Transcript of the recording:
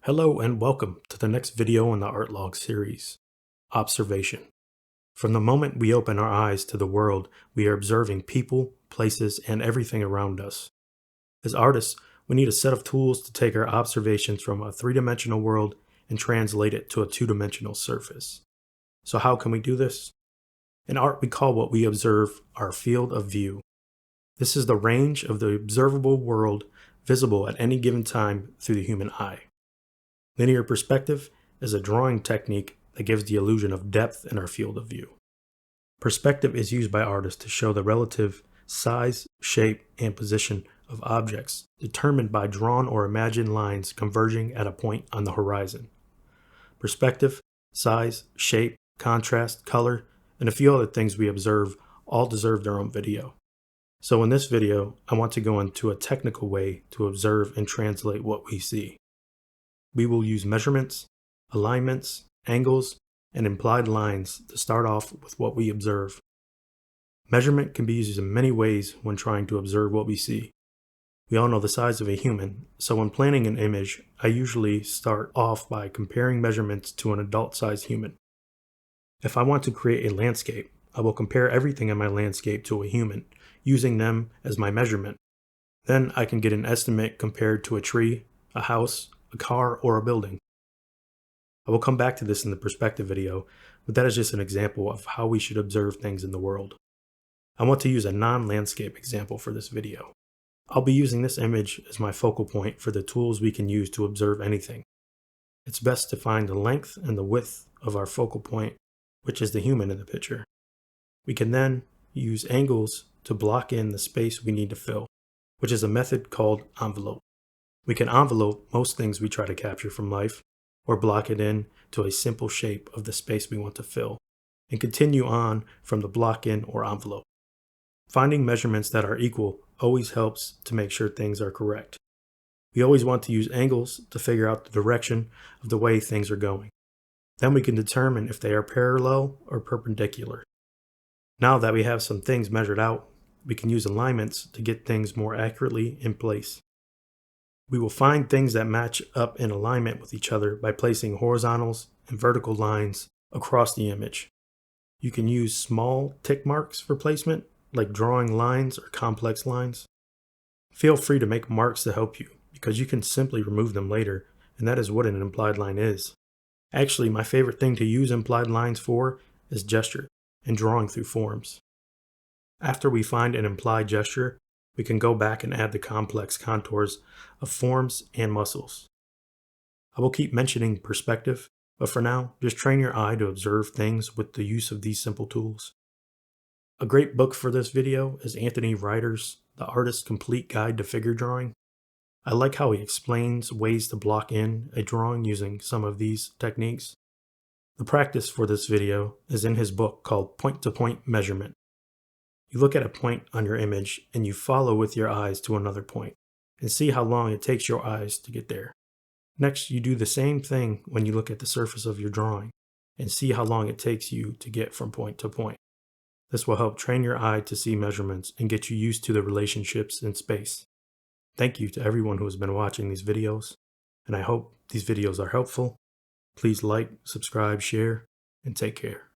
Hello and welcome to the next video in the art log series, Observation. From the moment we open our eyes to the world, we are observing people, places, and everything around us. As artists, we need a set of tools to take our observations from a three-dimensional world and translate it to a two-dimensional surface. So how can we do this? In art, we call what we observe our field of view. This is the range of the observable world visible at any given time through the human eye. Linear perspective is a drawing technique that gives the illusion of depth in our field of view. Perspective is used by artists to show the relative size, shape, and position of objects determined by drawn or imagined lines converging at a point on the horizon. Perspective, size, shape, contrast, color, and a few other things we observe all deserve their own video. So in this video, I want to go into a technical way to observe and translate what we see. We will use measurements, alignments, angles, and implied lines to start off with what we observe. Measurement can be used in many ways when trying to observe what we see. We all know the size of a human, so when planning an image, I usually start off by comparing measurements to an adult-sized human. If I want to create a landscape, I will compare everything in my landscape to a human, using them as my measurement. Then I can get an estimate compared to a tree, a house, a car, or a building. I will come back to this in the perspective video, but that is just an example of how we should observe things in the world. I want to use a non-landscape example for this video. I'll be using this image as my focal point for the tools we can use to observe anything. It's best to find the length and the width of our focal point, which is the human in the picture. We can then use angles to block in the space we need to fill, which is a method called envelope. We can envelope most things we try to capture from life, or block it in to a simple shape of the space we want to fill, and continue on from the block in or envelope. Finding measurements that are equal always helps to make sure things are correct. We always want to use angles to figure out the direction of the way things are going. Then we can determine if they are parallel or perpendicular. Now that we have some things measured out, we can use alignments to get things more accurately in place. We will find things that match up in alignment with each other by placing horizontals and vertical lines across the image. You can use small tick marks for placement, like drawing lines or complex lines. Feel free to make marks to help you, because you can simply remove them later, and that is what an implied line is. Actually, my favorite thing to use implied lines for is gesture and drawing through forms. After we find an implied gesture, we can go back and add the complex contours of forms and muscles. I will keep mentioning perspective, but for now, just train your eye to observe things with the use of these simple tools. A great book for this video is Anthony Ryder's The Artist's Complete Guide to Figure Drawing. I like how he explains ways to block in a drawing using some of these techniques. The practice for this video is in his book called Point-to-Point Measurement. You look at a point on your image and you follow with your eyes to another point and see how long it takes your eyes to get there. Next, you do the same thing when you look at the surface of your drawing and see how long it takes you to get from point to point. This will help train your eye to see measurements and get you used to the relationships in space. Thank you to everyone who has been watching these videos, and I hope these videos are helpful. Please like, subscribe, share, and take care.